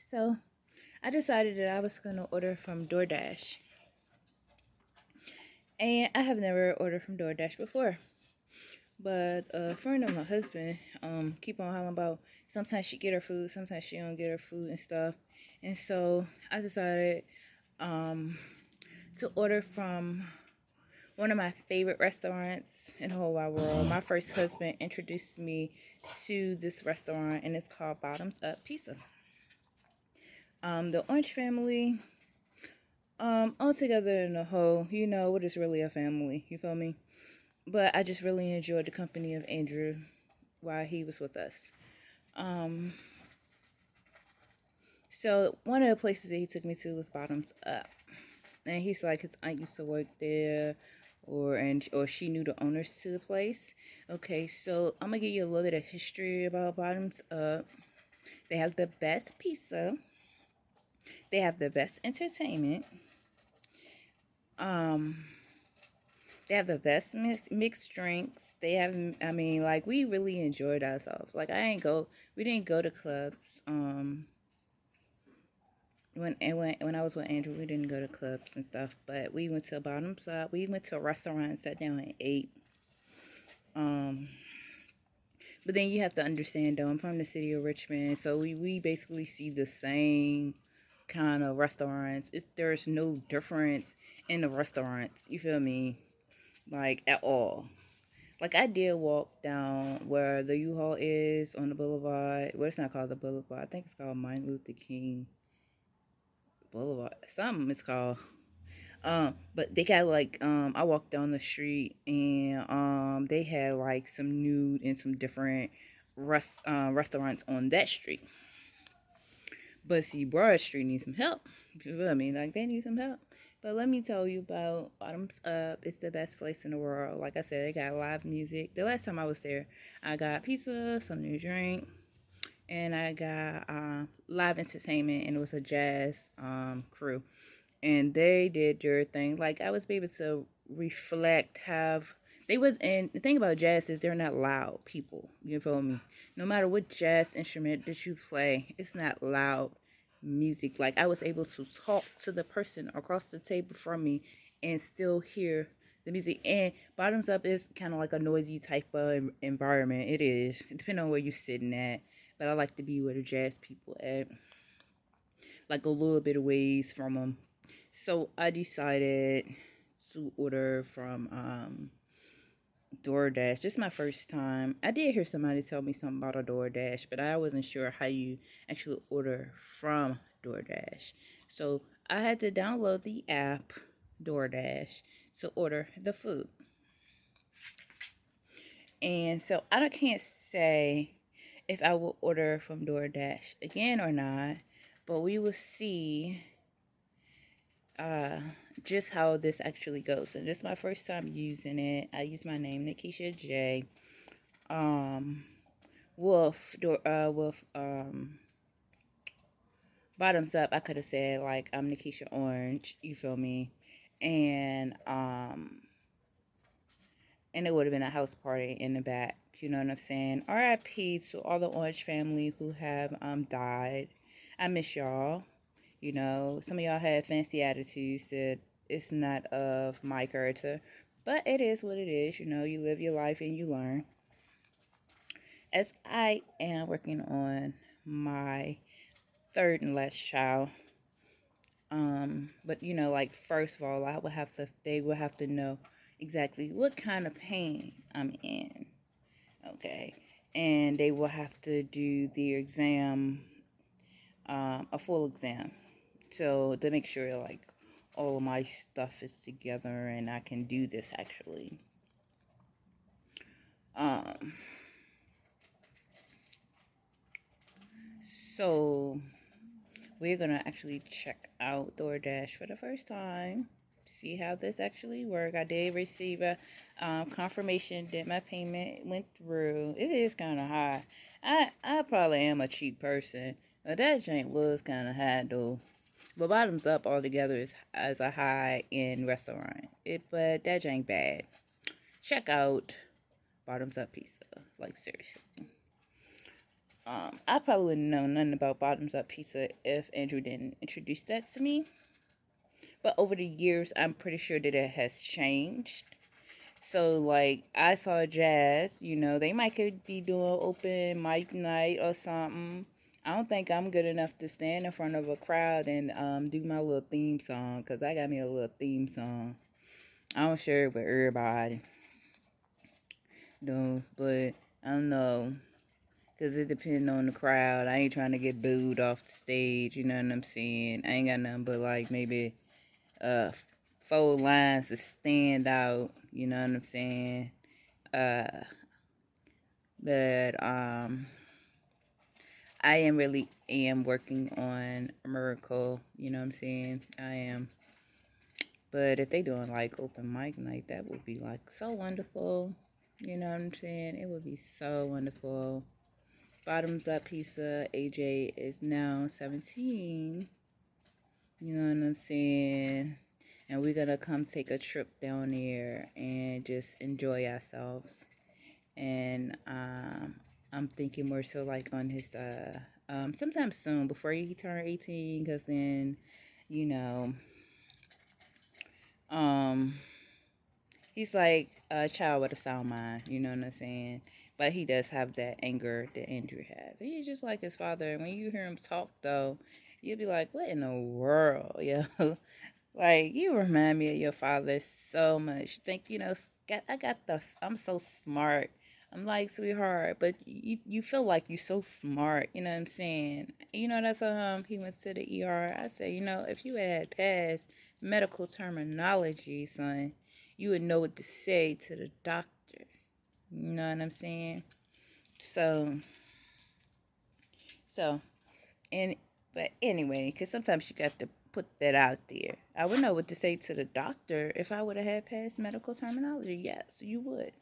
So I decided that I was gonna order from DoorDash, and I have never ordered from DoorDash before. But a friend of my husband, keep on hollering about sometimes she get her food, sometimes she don't get her food and stuff. And so I decided um, to order from one of my favorite restaurants in the whole wide world. My first husband introduced me to this restaurant, and it's called Bottoms Up Pizza. The Orange family, all together in a whole, what is really a family, you feel me? But I just really enjoyed the company of Andrew while he was with us. Um, so one of the places that he took me to was Bottoms Up, and he's like his aunt used to work there, or she knew the owners to the place. Okay, so I'm gonna give you a little bit of history about Bottoms Up. They have the best pizza. They have the best entertainment. Um, They have the best mixed drinks. They have, I mean, like we really enjoyed ourselves. Like we didn't go to clubs. When I was with Andrew, we didn't go to clubs and stuff. But we went to Bottoms Up. We went to a restaurant, and sat down and ate. Um, but then you have to understand though, I'm from the city of Richmond, so we basically see the same kind of restaurants. There's no difference in the restaurants. You feel me? Like at all. Like I did walk down where the U-Haul is on the boulevard. Well, it's not called the boulevard. I think it's called Martin Luther King Boulevard. Something it's called. But they got like I walked down the street and they had like some nude and some different restaurants on that street. But see, Broad Street needs some help. You feel me? Like they need some help. But let me tell you about Bottoms Up. It's the best place in the world. Like I said, they got live music. The last time I was there, I got pizza, some new drink, and I got live entertainment, and it was a jazz crew. And they did their thing. Like I was able to reflect, and the thing about jazz is they're not loud people. You feel me? No matter what jazz instrument that you play, it's not loud music. Like I was able to talk to the person across the table from me and still hear the music. And Bottoms Up is kind of like a noisy type of environment. It is, depending on where you're sitting at. But I like to be where the jazz people at, like a little bit of ways from them. So I decided to order from DoorDash. This is my first time. I did hear somebody tell me something about a DoorDash, but I wasn't sure how you actually order from DoorDash. So I had to download the app DoorDash to order the food. And so I can't say if I will order from DoorDash again or not, but we will see uh, just how this actually goes. So this is my first time using it. I use my name, Nikisha J. Um, Wolf, Bottoms Up. I could have said like I'm Nikisha Orange. You feel me? And and it would have been a house party in the back. You know what I'm saying? R.I.P. to all the Orange family who have died. I miss y'all. You know, some of y'all had fancy attitudes that it's not of my character, but it is what it is. You know, you live your life and you learn. As I am working on my third and last child, but you know, like first of all, they would have to know exactly what kind of pain I'm in. Okay, and they will have to do the exam, a full exam, so to make sure like all of my stuff is together and I can do this actually. Um, so we're gonna actually check out DoorDash for the first time. See how this actually work. I did receive a confirmation that my payment went through. It is kind of high. I probably am a cheap person, but that joint was kind of high though. But Bottoms Up altogether is as a high end restaurant. But that ain't bad. Check out Bottoms Up Pizza. Like seriously. I probably wouldn't know nothing about bottoms up pizza if Andrew didn't introduce that to me. But over the years, I'm pretty sure that it has changed. So like I saw Jazz, they might could be doing open mic night or something. I don't think I'm good enough to stand in front of a crowd and do my little theme song, because I got me a little theme song. I don't share it with everybody, no, but I don't know, because it depends on the crowd. I ain't trying to get booed off the stage, you know what I'm saying? I ain't got nothing but like maybe uh 4 lines to stand out, you know what I'm saying? Uh but I am working on a miracle, you know what I'm saying? I am. But if they doing like open mic night, that would be like so wonderful. You know what I'm saying? It would be so wonderful. Bottoms up pizza, AJ is now 17. You know what I'm saying? And we're gonna come take a trip down there and just enjoy ourselves. And I'm thinking more so like on his sometime soon before he turn 18, because then you know um he's like a child with a sound mind, you know what I'm saying? But he does have that anger that Andrew has. He's just like his father. And when you hear him talk though, you'll be like, what in the world, yo? Like, you remind me of your father so much. Think, I'm so smart. I'm like, sweetheart, but you feel like you're so smart. You know what I'm saying? That's he went to the ER. I said, if you had passed medical terminology, son, you would know what to say to the doctor. You know what I'm saying? So, so, and but anyway, because sometimes you got to put that out there. I would know what to say to the doctor if I would have had past medical terminology. Yes, you would.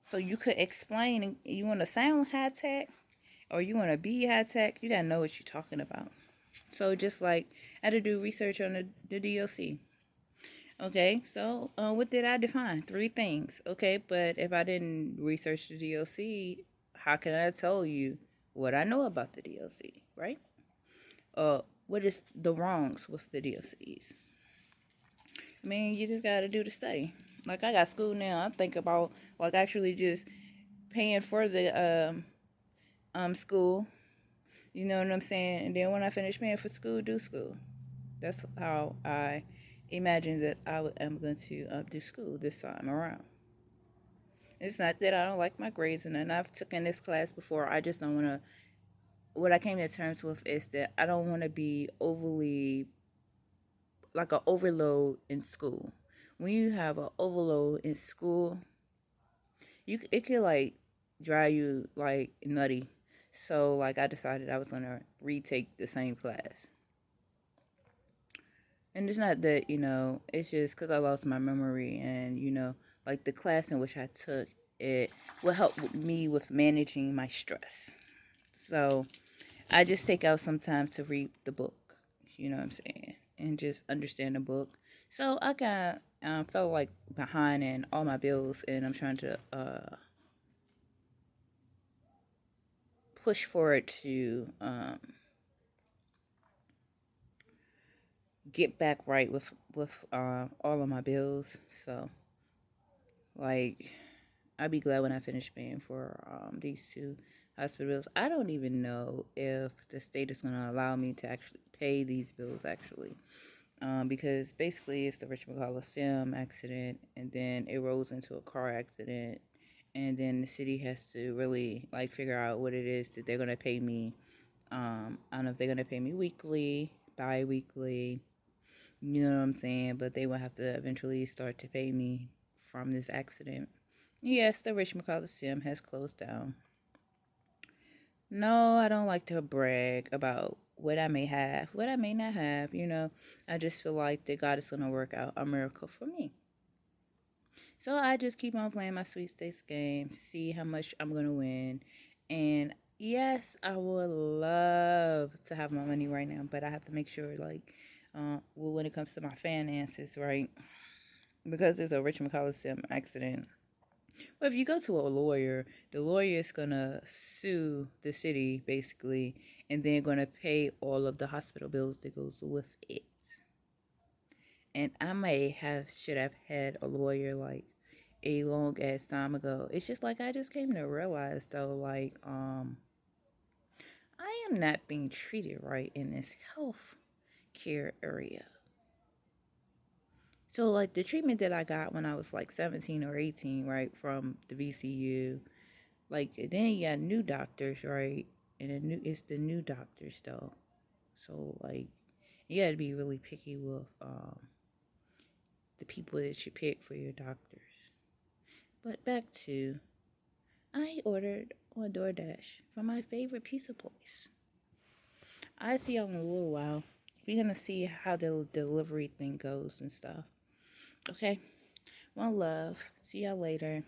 So you could explain. You want to sound high tech, or you want to be high tech. You gotta know what you're talking about. So just like I had to do research on the DLC. Okay, so what did I define? 3 things. Okay, but if I didn't research the DLC, how can I tell you what I know about the DLC, right? What is the wrongs with the DLCs? I mean, you just gotta do the study. Like I got school now. I'm thinking about like actually just paying for the school. You know what I'm saying? And then when I finish paying for school, do school. That's how I imagine that am going to do school this time around. It's not that I don't like my grades, and I've taken this class before. I just don't want to. What I came to terms with is that I don't want to be overly like an overload in school. When you have an overload in school, it could like drive you like nutty. So like I decided I was gonna retake the same class, and it's not that it's just because I lost my memory, and like the class in which I took it will help me with managing my stress. So I just take out some time to read the book. You know what I'm saying? And just understand the book. So I got felt like behind in all my bills, and I'm trying to push forward to get back right with all of my bills. So like I'll be glad when I finish paying for these 2 hospital bills. I don't even know if the state is going to allow me to actually pay these bills actually. Because basically it's the Richmond Coliseum accident, and then it rolls into a car accident, and then the city has to really like figure out what it is that they're gonna pay me. I don't know if they're gonna pay me weekly, bi-weekly, you know what I'm saying, but they will have to eventually start to pay me from this accident. Yes, the Richmond Coliseum has closed down. No, I don't like to brag about what I may have, what I may not have, I just feel like that God is going to work out a miracle for me. So I just keep on playing my sweepstakes game, see how much I'm going to win. And yes, I would love to have my money right now, but I have to make sure, like, when it comes to my finances, right? Because there's a Richmond Coliseum accident, Well, if you go to a lawyer, the lawyer is gonna sue the city basically, and they're gonna pay all of the hospital bills that goes with it. And I may have should have had a lawyer like a long ass time ago. It's just like I just came to realize though, like I am not being treated right in this health care area. So like the treatment that I got when I was like 17 or 18, right, from the VCU, like then you got new doctors, right? And it's the new doctors though. So like you got to be really picky with the people that you pick for your doctors. But back to I ordered on DoorDash from my favorite pizza place. I see y'all in a little while. We're gonna see how the delivery thing goes and stuff. Okay? One love. See y'all later.